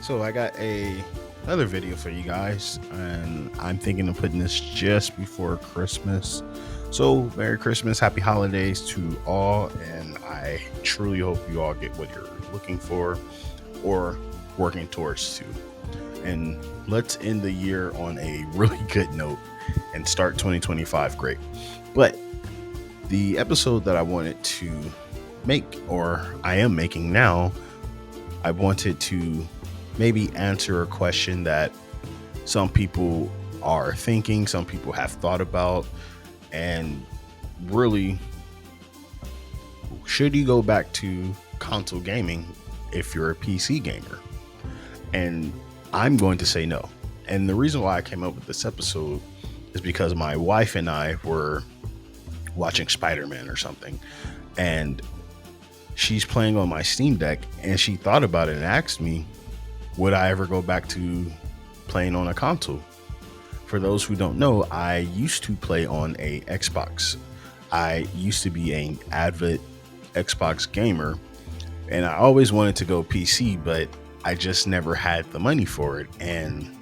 So I got another video for you guys, and I'm thinking of putting this just before Christmas. So Merry Christmas, Happy Holidays to all, and I truly hope you all get what you're looking for or working towards too. And let's end the year on a really good note and start 2025 great. But the episode that I wanted to make, or I am making now, I wanted to maybe answer a question that some people are thinking, some people have thought about, and really, should you go back to console gaming if you're a PC gamer? And I'm going to say no. And the reason why I came up with this episode is because my wife and I were watching Spider-Man or something, and she's playing on my Steam Deck, and she thought about it and asked me, would I ever go back to playing on a console? For those who don't know, I used to play on a Xbox. I used to be an avid Xbox gamer, and I always wanted to go PC, but I just never had the money for it. And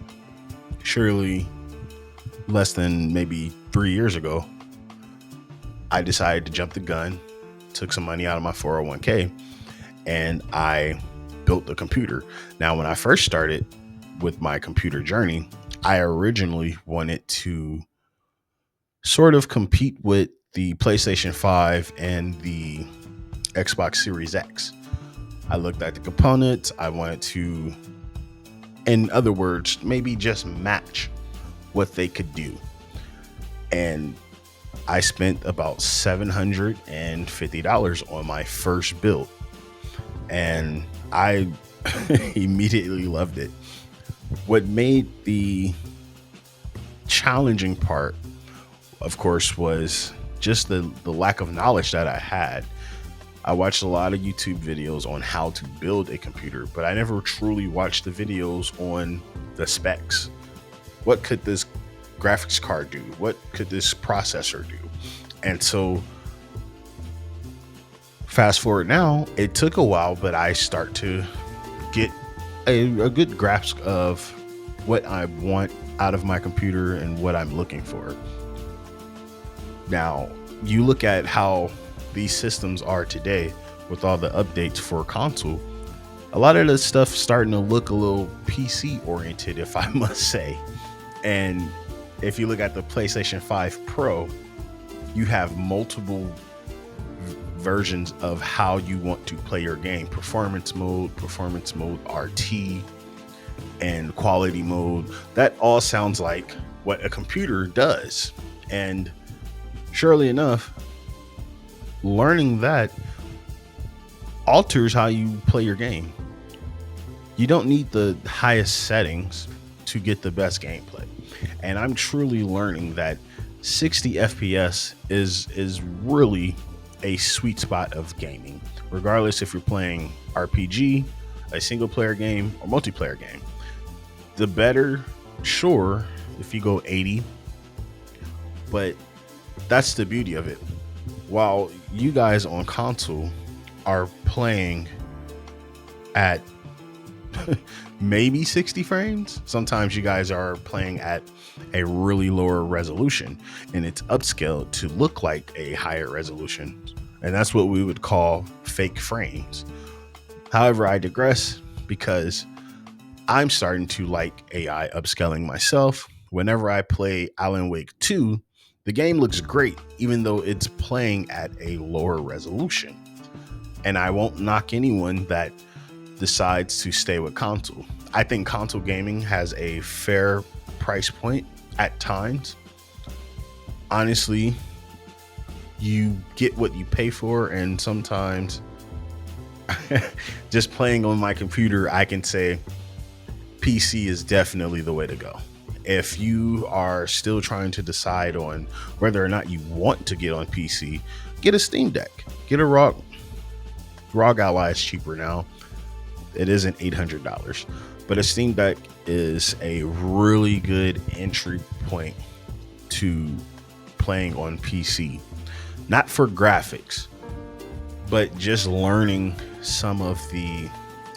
surely less than maybe 3 years ago, I decided to jump the gun, took some money out of my 401k, and I built the computer. Now, when I first started with my computer journey, I originally wanted to sort of compete with the PlayStation 5 and the Xbox Series X. I looked at the components. I wanted to, in other words, maybe just match what they could do. And I spent about $750 on my first build, and I immediately loved it. What made the challenging part, of course, was just the lack of knowledge that I had. I watched a lot of YouTube videos on how to build a computer, but I never truly watched the videos on the specs. What could this graphics card do? What could this processor do? And so fast forward now, it took a while, but I start to get a good grasp of what I want out of my computer and what I'm looking for. Now, you look at how these systems are today with all the updates for console, a lot of this stuff starting to look a little PC oriented, if I must say. And if you look at the PlayStation 5 Pro, you have multiple versions of how you want to play your game. Performance mode RT, and quality mode. That all sounds like what a computer does. And surely enough, learning that alters how you play your game. You don't need the highest settings to get the best gameplay. And I'm truly learning that 60 FPS is really a sweet spot of gaming, regardless if you're playing RPG, a single player game, or multiplayer game. The better, sure, if you go 80, but that's the beauty of it. While you guys on console are playing at maybe 60 frames, sometimes you guys are playing at a really lower resolution, and it's upscaled to look like a higher resolution. And that's what we would call fake frames. However, I digress, because I'm starting to like AI upscaling myself. Whenever I play Alan Wake 2, the game looks great, even though it's playing at a lower resolution. And I won't knock anyone that decides to stay with console. I think console gaming has a fair price point at times. Honestly, you get what you pay for, and sometimes just playing on my computer, I can say PC is definitely the way to go. If you are still trying to decide on whether or not you want to get on PC, get a Steam Deck, get a ROG. ROG Ally is cheaper now. It isn't $800, but a Steam Deck is a really good entry point to playing on PC. Not for graphics, but just learning some of the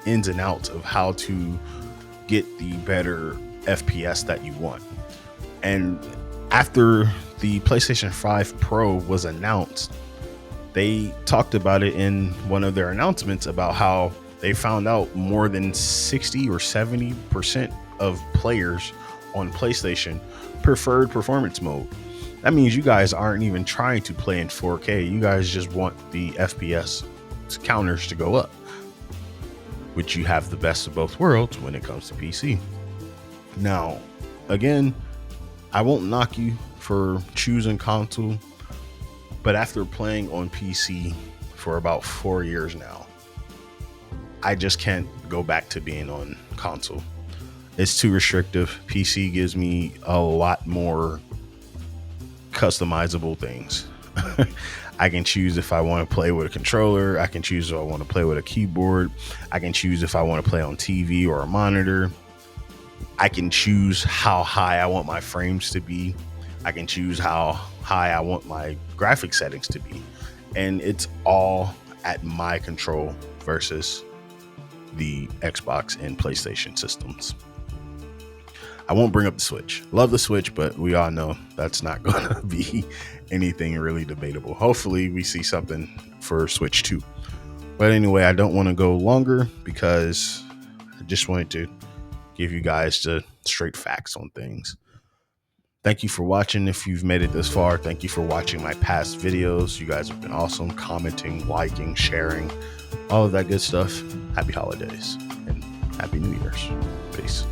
ins and outs of how to get the better FPS that you want. And after the PlayStation 5 Pro was announced, they talked about it in one of their announcements about how they found out more than 60 or 70% of players on PlayStation preferred performance mode. That means you guys aren't even trying to play in 4K. You guys just want the FPS counters to go up, which you have the best of both worlds when it comes to PC. Now, again, I won't knock you for choosing console, but after playing on PC for about 4 years now, I just can't go back to being on console. It's too restrictive. PC gives me a lot more customizable things. I can choose if I want to play with a controller. I can choose if I want to play with a keyboard. I can choose if I want to play on TV or a monitor. I can choose how high I want my frames to be. I can choose how high I want my graphic settings to be. And it's all at my control versus the Xbox and PlayStation systems. I won't bring up the Switch. Love the Switch, but we all know that's not going to be anything really debatable. Hopefully we see something for Switch 2. But anyway, I don't want to go longer because I just wanted to give you guys the straight facts on things. Thank you for watching. If you've made it this far, thank you for watching my past videos. You guys have been awesome, commenting, liking, sharing, all of that good stuff. Happy holidays and Happy New Year's. Peace.